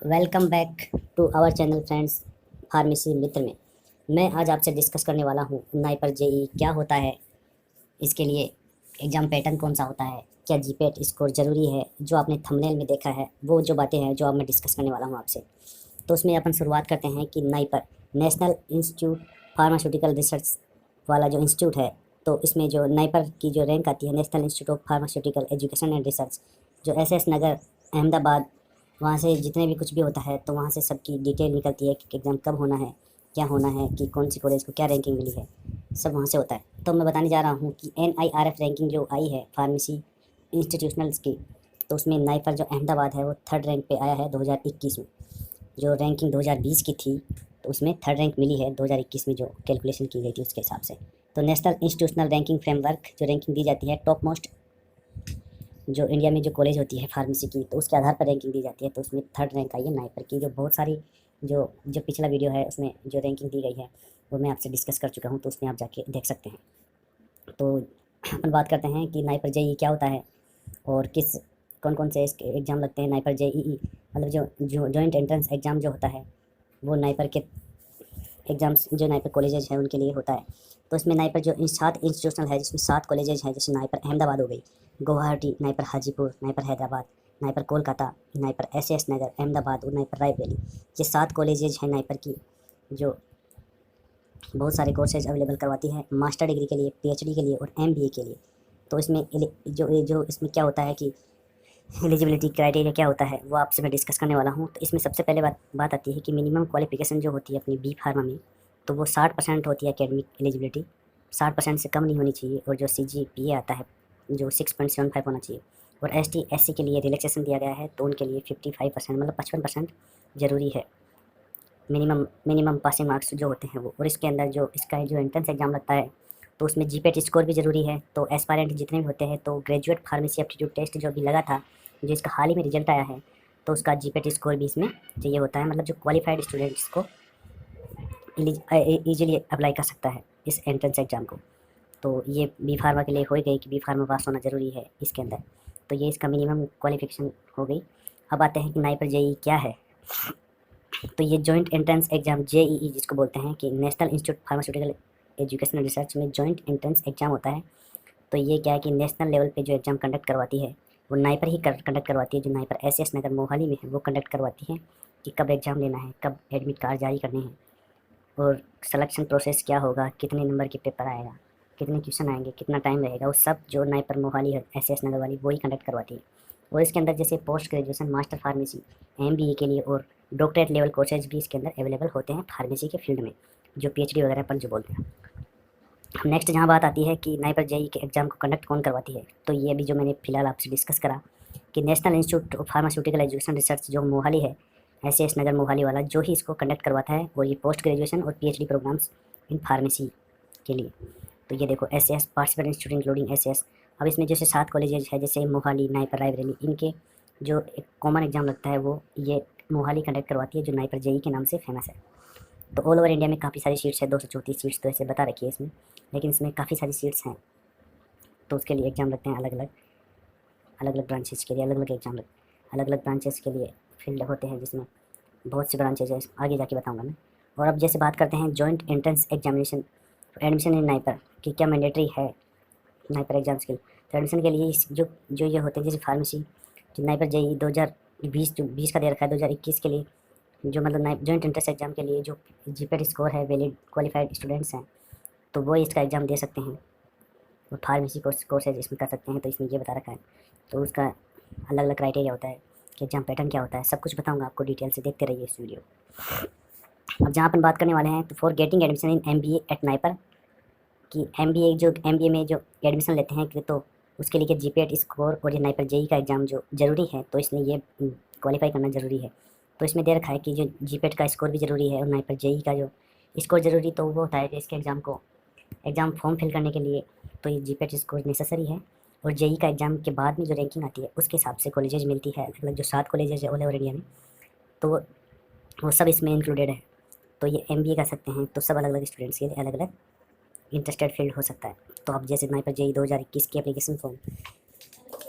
Welcome back to our channel friends pharmacy Mitra में। मैं आज आपसे डिस्कस करने वाला हूँ नाइपर जेई क्या होता है, इसके लिए एग्ज़ाम पैटर्न कौन सा होता है, क्या जीपेट स्कोर ज़रूरी है, जो आपने थंबनेल में देखा है वो जो बातें हैं जो अब मैं डिस्कस करने वाला हूँ आपसे। तो उसमें अपन शुरुआत करते हैं कि NIPER national institute pharmaceutical research वाला जो इंस्टीट्यूट है, तो इसमें जो नाइपर की जो रैंक आती है national institute of pharmaceutical education and research, जो एसएस नगर अहमदाबाद, वहाँ से जितने भी कुछ भी होता है तो वहाँ से सबकी डिटेल निकलती है कि एग्ज़ाम कब होना है, क्या होना है, कि कौन सी कॉलेज को क्या रैंकिंग मिली है, सब वहाँ से होता है। तो मैं बताने जा रहा हूँ कि NIRF रैंकिंग जो आई है फार्मेसी इंस्टीट्यूशनल्स की, तो उसमें नाइपर जो अहमदाबाद है वो थर्ड रैंक पे आया है 2021 में। जो रैंकिंग 2020 की थी तो उसमें थर्ड रैंक मिली है 2021 में, जो कैलकुलेशन की गई थी उसके हिसाब से। तो नेशनल इंस्टीट्यूशनल रैंकिंग फ्रेमवर्क जो रैंकिंग दी जाती है टॉप मोस्ट जो इंडिया में जो कॉलेज होती है फार्मेसी की, तो उसके आधार पर रैंकिंग दी जाती है। तो उसमें थर्ड रैंक आई है नाइपर की, जो बहुत सारी जो जो पिछला वीडियो है उसमें जो रैंकिंग दी गई है वो मैं आपसे डिस्कस कर चुका हूँ, तो उसमें आप जाके देख सकते हैं। तो अपन बात करते हैं कि नाइपर जेई क्या होता है और किस कौन कौन से इसके एग्ज़ाम लगते हैं। नाइपर जेई मतलब जो जॉइंट एंट्रेंस एग्ज़ाम जो होता है वो नाइपर के एग्ज़ाम्स जो नाइपर कॉलेजेज हैं उनके लिए होता है। तो इसमें नाइपर जो इन 7 इंस्टीट्यूशनल है, जिसमें 7 कॉलेजेज हैं, जैसे नाइपर अहमदाबाद हो गई, Guwahati, NIPER Hajipur, NIPER Hyderabad, NIPER Kolkata, NIPER SS Nagar Ahmedabad और नाइपर रायबरेली। ये 7 कॉलेजेज हैं नाइपर की, जो बहुत सारे कोर्सेज अवेलेबल करवाती है मास्टर डिग्री के लिए, पीएचडी के लिए और एमबीए के लिए। तो इसमें जो इसमें क्या होता है कि एलिजिबिलिटी क्राइटेरिया क्या होता है वो आपसे मैं डिस्कस करने वाला हूँ। तो इसमें सबसे पहले बात आती है कि मिनिमम क्वालिफिकेशन जो होती है अपनी बी फार्मा में, तो वो 60% होती है एकेडमिक एलिजिबिलिटी, 60% से कम नहीं होनी चाहिए। और जो CGPA आता है जो 6.75 होना चाहिए। और ST SC के लिए रिलैक्सेशन दिया गया है, तो उनके लिए 55% मतलब 55% ज़रूरी है मिनिमम पासिंग मार्क्स जो होते हैं वो। और इसके अंदर जो इसका जो एंट्रेंस एग्ज़ाम लगता है तो उसमें जीपेट स्कोर भी ज़रूरी है। तो एस्पायरेंट जितने भी होते हैं, तो ग्रेजुएट फार्मेसी एप्टीट्यूड टेस्ट जो भी लगा था, जो इसका हाल ही में रिजल्ट आया है, तो उसका जीपेट स्कोर भी इसमें चाहिए होता है। मतलब जो क्वालिफाइड स्टूडेंट्स को ईजिली अप्लाई कर सकता है इस एंट्रेंस एग्ज़ाम को। तो ये बी फार्मा के लिए हो ही गई कि बी फार्मा पास होना ज़रूरी है इसके अंदर। तो ये इसका मिनिमम क्वालिफिकेशन हो गई। अब आते हैं कि नाइपर जेई क्या है। तो ये जॉइंट एंट्रेंस एग्ज़ाम JEE जिसको बोलते हैं कि national institute pharmaceutical education research में जॉइंट एंट्रेंस एग्ज़ाम होता है। तो ये क्या है कि नेशनल लेवल पे जो एग्ज़ाम कंडक्ट करवाती है वो नाइपर ही कंडक्ट करवाती है। जो नाइपर एसएस नगर मोहाली में है वो कंडक्ट करवाती है कि कब एग्ज़ाम लेना है, कब एडमिट कार्ड जारी करने हैं, और सिलेक्शन प्रोसेस क्या होगा, कितने नंबर के पेपर आएगा, कितने क्वेश्चन आएंगे, कितना टाइम रहेगा, वो सब जो नाइपर मोहाली है एसएस नगर वाली वही कंडक्ट करवाती है। और इसके अंदर जैसे post graduation, master pharmacy, MBA के लिए और डॉक्टरेट लेवल कोर्सेज भी इसके अंदर अवेलेबल होते हैं फार्मेसी के फील्ड में, जो पीएचडी वगैरह अपन जो बोलते हैं। नेक्स्ट जहाँ बात आती है कि नाइपर जेई के एग्ज़ाम को कंडक्ट कौन करवाती है, तो ये अभी जो मैंने फिलहाल आपसे डिस्कस करा कि national institute of pharmaceutical education research जो मोहाली है, एसएस नगर मोहाली वाला, जो ही इसको कंडक्ट करवाता है। और ये पोस्ट ग्रेजुएशन और पीएचडी प्रोग्राम्स इन फार्मेसी के लिए। तो ये देखो SS participant institute including SS. अब इसमें जैसे 7 कॉलेजेज है, जैसे मोहाली, नाइपर, रायबरेली, इनके जो एक कॉमन एग्ज़ाम लगता है वो ये मोहाली कंडक्ट करवाती है, जो नाइपर जेई के नाम से फेमस है। तो ऑल ओवर इंडिया में काफ़ी सारी सीट्स है, 234 सीट्स तो ऐसे बता रखी है इसमें, लेकिन इसमें काफ़ी सारी सीट्स हैं। तो उसके लिए एग्ज़ाम लगते हैं अलग अलग ब्रांचेस के लिए, अलग अलग ब्रांचेस के लिए फील्ड होते हैं, जिसमें बहुत सी ब्रांचेज है, आगे जाके बताऊंगा मैं। और अब जैसे बात करते हैं joint entrance examination, admission in NIPER कि क्या मैंडेटरी है नाइपर एग्जाम्स के लिए। तो एडमिशन के लिए जो जो ये होते हैं, जैसे फार्मेसी जो नाइपर जेई 2020 का दे रखा है, 2021 के लिए जो मतलब जॉइंट एंट्रेंस एग्जाम के लिए जो जीपेट स्कोर है, वैलिड क्वालिफाइड स्टूडेंट्स हैं, तो वो इसका एग्ज़ाम दे सकते हैं। और फार्मेसी कोर्सेज इसमें कर सकते हैं, तो इसमें ये बता रखा है। तो उसका अलग अलग क्राइटेरिया होता है कि एग्ज़ाम पैटर्न क्या होता है, सब कुछ बताऊंगा आपको डिटेल से, देखते रहिए इस वीडियो। अब जहाँ अपन बात करने वाले हैं तो for getting admission in MBA at NIPER, कि एमबीए में जो एडमिशन लेते हैं कि तो उसके लिए जीपेट स्कोर और ये नाइपर जेई का एग्ज़ाम जो ज़रूरी है, तो इसमें ये क्वालिफाई करना ज़रूरी है। तो इसमें दे रखा है कि जो जीपेट का स्कोर भी ज़रूरी है और नाइपर जेई का जो स्कोर ज़रूरी, तो वो होता है कि इसके एग्ज़ाम फॉर्म फिल करने के लिए तो ये जीपेट स्कोर नेसेसरी है। और जेई का एग्ज़ाम के बाद में जो रैंकिंग आती है उसके हिसाब से कॉलेजेज मिलती है, मतलब जो 7 कॉलेजेज है ऑल ओवर इंडिया में, तो वो सब इसमें इंक्लूडेड है। तो ये एमबीए कर सकते हैं, तो सब अलग अलग स्टूडेंट्स के लिए अलग अलग इंटरेस्टेड फील्ड हो सकता है। तो आप जैसे नाइपर जेई 2021 की एप्लीकेशन फॉर्म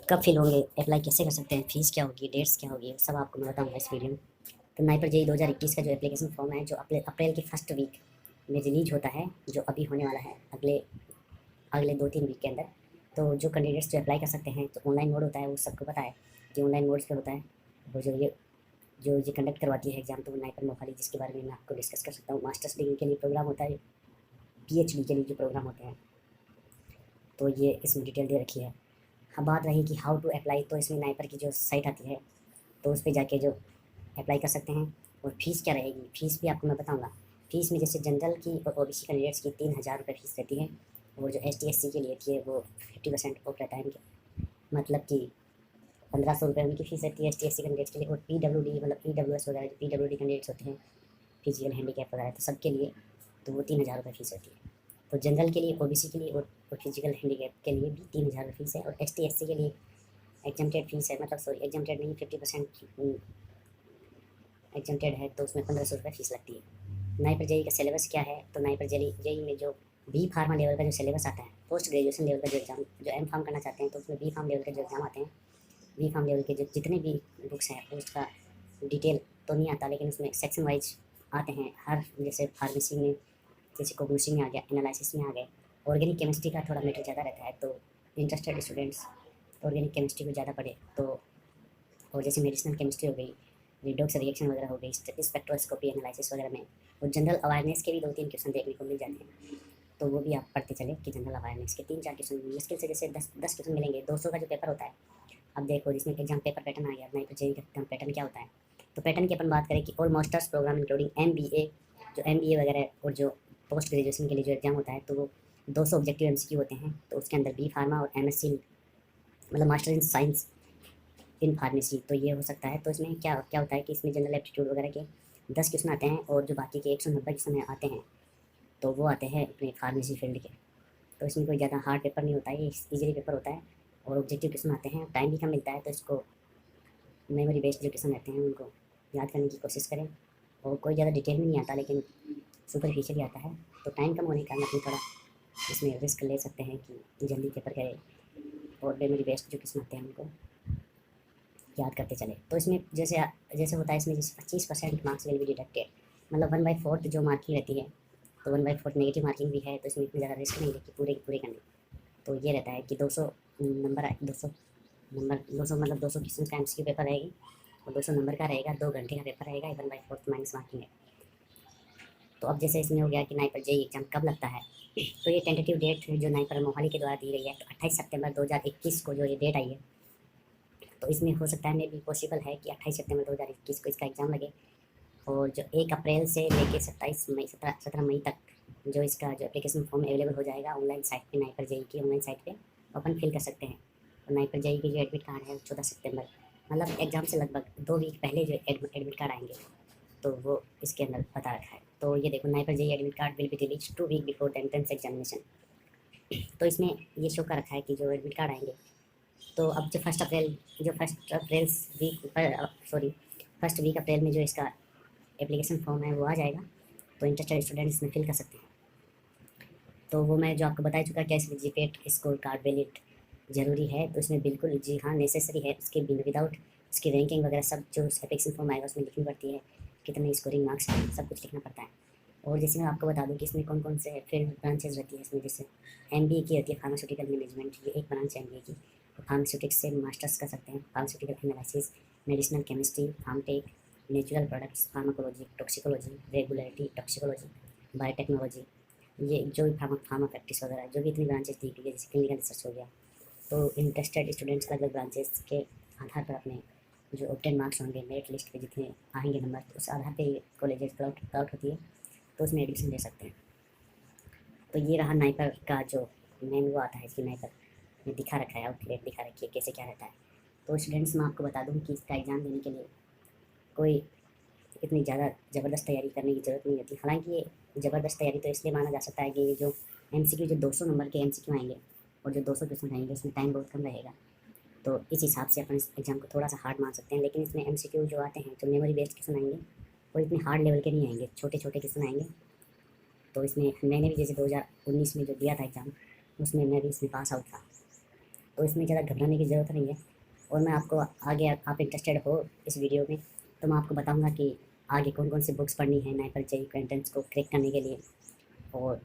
कब फिल होंगे, अप्लाई कैसे कर सकते हैं, फीस क्या होगी, डेट्स क्या होगी, सब आपको मैं बताऊँगा इस वीडियो में। तो नाइपर जेई 2021 का जो एप्लीकेशन फॉर्म है जो अप्रैल की फर्स्ट वीक में रिलीज होता है, जो अभी होने वाला है अगले अगले 2-3 वीक के अंदर। तो जो कैंडिडेट्स जो अप्लाई कर सकते हैं, तो ऑनलाइन मोड होता है, वो सबको पता है कि ऑनलाइन मोड्स पे होता है। वो जो ये कंडक्ट करवाती है एग्जाम, तो वो नाइपर मोहाली, जिसके बारे में मैं आपको डिस्कस कर सकता हूँ। मास्टर्स डिग्री के लिए प्रोग्राम होता है, पीएचडी के लिए जो प्रोग्राम होते हैं, तो ये इसमें डिटेल दे रखी है। हाँ, बात रही कि हाउ टू अप्लाई, तो इसमें नाइपर की जो साइट आती है, तो उस पर जाके जो अप्लाई कर सकते हैं। और फीस क्या रहेगी, फीस भी आपको मैं बताऊंगा। फीस में जैसे जनरल की और ओबीसी कैंडिडेट्स की 3000 रुपये फीस रहती है, और जो एसटी एससी के लिए थी है वो 50% ऑफ रहता है इनके, मतलब कि 1500 रुपये उनकी फीस रहती है एसटी एससी कैंडिडेट्स के लिए। और पीडब्ल्यूडी मतलब ईडब्ल्यूएस वगैरह जो पीडब्ल्यूडी कैंडिडेट्स होते हैं, फिजिकल हैंडीकैप वगैरह, तो सबके लिए तो वो 3000 रुपये फीस होती है। तो जनरल के लिए, ओबीसी के लिए और फिजिकल हैंडीकैप के लिए भी 3000 रुपये फीस है। और एसटी एससी के लिए एग्जामटेड फीस है, मतलब सॉरी एग्जामटेड नहीं, 50% एग्जामटेड है, तो उसमें 1500 रुपये फीस लगती है। नाइपर जेई का सिलेबस क्या है, तो नाइपर जेई में जो बी फार्मा लेवल का जो सिलेबस आता है, पोस्ट ग्रेजुएशन लेवल का जो एग्जाम, जो एम फार्म करना चाहते हैं तो उसमें बी फार्म लेवल के जो एग्ज़ाम आते हैं, बी फार्म लेवल के जो जितने भी बुक्स हैं उसका डिटेल तो नहीं आता, लेकिन उसमें सेक्शन वाइज आते हैं। हर जैसे फार्मेसी में, जैसे कोग्नोसी में आ गया, एनालिसिस में आ गए, ऑर्गेनिक केमिस्ट्री का थोड़ा मैटर ज़्यादा रहता है, तो इंटरेस्टेड स्टूडेंट्स ऑर्गेनिक केमिस्ट्री को ज़्यादा पढ़े। तो और जैसे मेडिसिनल केमिस्ट्री हो गई, रिडॉक्स रिएक्शन वगैरह हो गई, स्पेक्ट्रोस्कोपी एनालिसिस वगैरह में, और जनरल अवेयरनेस के भी 2-3 क्वेश्चन देखने को मिल जाते हैं। तो वो भी आप पढ़ते चले कि जनरल अवेयरनेस के 3-4 क्वेश्चन मुश्किल से जैसे 10 क्वेश्चन मिलेंगे। 200 का जो पेपर होता है, अब देखो जिसमें एग्जाम पेपर पैटर्न आ गया, नाइपर जेई का एग्जाम पैटर्न क्या होता है। तो पैटर्न की अपन बात करें कि all masters program including MBA, जो एमबीए वगैरह और जो पोस्ट ग्रेजुएशन के लिए जो एग्जाम होता है, तो वो 200 ऑब्जेक्टिव एमसीक्यू होते हैं। तो उसके अंदर बी फार्मा और एमएससी मतलब master in science in pharmacy, तो ये हो सकता है। तो इसमें क्या क्या होता है कि इसमें जनरल एप्टीट्यूड वगैरह के 10 क्वेश्चन आते हैं, और जो बाकी के 190 क्वेश्चन आते हैं, तो वो आते हैं अपने फार्मेसी फील्ड के। तो इसमें कोई ज़्यादा हार्ड पेपर नहीं होता है, ये ईजिली पेपर होता है, और ऑब्जेक्टिव क्वेश्चन आते हैं। टाइम भी कम मिलता है, तो इसको मेमोरी बेस्ड जो क्वेश्चन रहते हैं उनको याद करने की कोशिश करें। और कोई ज़्यादा डिटेल में नहीं आता, लेकिन सुपरफिशियली आता है। तो टाइम कम होने के कारण अपनी थोड़ा इसमें रिस्क ले सकते हैं कि जल्दी पेपर करें, और मेमोरी बेस्ड जो क्वेश्चन आते हैं उनको याद करते चले। तो इसमें जैसे जैसे होता है, इसमें जैसे 25% मार्क्स विल बी डिडक्टेड, मतलब 1/4 जो मार्किंग रहती है, तो 1/4 नेगेटिव मार्किंग भी है। तो इसमें इतनी ज़्यादा रिस्क नहीं है कि पूरे करने। तो ये रहता है कि 200 नंबर 200 मतलब 200 क्वेश्चन का एमसीक्यू पेपर रहेगी, और 200 नंबर का रहेगा, 2 घंटे का पेपर रहेगा, 1/4 माइनस मार्किंग है। तो अब जैसे इसमें हो गया कि नाइपर जेई एग्जाम कब लगता है, तो ये टेंटेटिव डेट जो नाइपर मोहाली के द्वारा दी गई है, तो 28 सितंबर 2021 को जो ये डेट आई है, तो इसमें हो सकता है, मे भी पॉसिबल है कि 28 सितंबर 2021 को इसका एग्ज़ाम लगे। और जो 1 अप्रैल से लेकर 17 मई तक जो इसका जो एप्लीकेशन फॉर्म अवेलेबल हो जाएगा ऑनलाइन साइट पे, नाइपर जेई की ऑनलाइन साइट पे अपन फिल कर सकते हैं। और नाइपर जेई की जो एडमिट कार्ड है 14 सितंबर, मतलब एग्ज़ाम से लगभग 2 वीक पहले जो एडमिट कार्ड आएंगे, तो वो इसके अंदर बता रखा है। तो ये देखो, NIPER JEE admit card will be release 2 week before the entrance examination. तो इसमें ये शो कर रखा है कि जो एडमिट कार्ड आएंगे, तो अब जो फर्स्ट वीक अप्रैल में जो इसका एप्लीकेशन फॉर्म है वो आ जाएगा, तो इंटरेस्टेड स्टूडेंट इसमें फिल कर सकते हैं। तो वो मैं जो आपको बता चुका क्या इसमें जीपेट स्कोर कार्ड वैलिड ज़रूरी है, तो इसमें बिल्कुल जी हाँ नेसेसरी है। उसके विदाउट उसकी रैंकिंग वगैरह सब जो एप्लीकेशन फॉर्म आएगा उसमें लिखनी पड़ती है, कितने स्कोरिंग मार्क्स हैं, सब कुछ लिखना पड़ता है। और जैसे मैं आपको बता दूं कि इसमें कौन कौन से फील्ड ब्रांचेज रहती है। इसमें जैसे एमबीए की होती है, फार्मास्यूटिकल मैनेजमेंट, ये एक ब्रांच है एमबीए की। तो फार्मास्यूटिक्स से मास्टर्स कर सकते हैं, pharmaceutical analysis, medicinal chemistry, Farmtrac, natural products, pharmacology, toxicology, regulatory toxicology, biotechnology, ये जो भी फार्मा प्रैक्टिस वगैरह जो भी इतनी ब्रांचेस दी गई है, जैसे क्लिनिकल रिसर्च हो गया। तो इंटरेस्टेड स्टूडेंट्स का जो ब्रांचेस के आधार पर अपने जो ऑब्टेन मार्क्स होंगे, मेरिट लिस्ट पे जितने आएंगे नंबर, तो उस आधार पे कॉलेजेस आउट होती है, तो उसमें एडमिशन ले सकते हैं। तो ये रहा नाइपर का जो मेन वो आता है, इसकी नाइपर में दिखा रखा है, आउटलेट दिखा रखी है कैसे क्या रहता है। तो स्टूडेंट्स मैं आपको बता दूं कि इसका एग्ज़ाम देने के लिए कोई इतनी ज़्यादा ज़बरदस्त तैयारी करने की ज़रूरत नहीं होती। हालांकि ये ज़बरदस्त तैयारी तो इसलिए माना जा सकता है कि ये जो एमसीक्यू जो 200 नंबर के एमसीक्यू आएंगे और जो 200 क्वेश्चन आएंगे, उसमें टाइम बहुत कम रहेगा, तो इस हिसाब से अपन इस एग्ज़ाम को थोड़ा सा हार्ड मान सकते हैं। लेकिन इसमें एमसीक्यू जो आते हैं, जो मेमोरी बेस्ड क्वेश्चन आएंगे, वो इतने हार्ड लेवल के नहीं आएंगे, छोटे छोटे क्वेश्चन आएंगे। तो इसमें मैंने भी जैसे 2019 में जो दिया था एग्ज़ाम, उसमें मैं भी इसमें पास आउट था, तो इसमें ज़्यादा घबराने की ज़रूरत नहीं है। और मैं आपको आगे आप इंटरेस्टेड हो इस वीडियो में, तो मैं आपको बताऊँगा कि आगे कौन कौन सी बुक्स पढ़नी है नाइपर जेई एंट्रेंस को क्रैक करने के लिए, और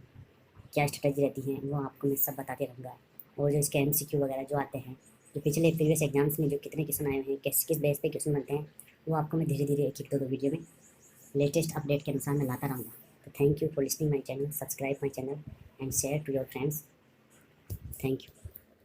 क्या स्ट्रेटजी रहती हैं वो आपको मैं सब बताते रहूँगा। और जो इसके एमसीक्यू वगैरह जो आते हैं, जो पिछले प्रीवियस एग्जाम्स में जो कितने क्वेश्चन आए हैं, किस किस बेस पे क्वेश्चन बनते हैं, वो आपको मैं धीरे धीरे एक एक दो वीडियो में लेटेस्ट अपडेट के अनुसार मैं लाता रहूँगा। तो thank you for listening my channel, subscribe my channel and share to your friends. Thank you.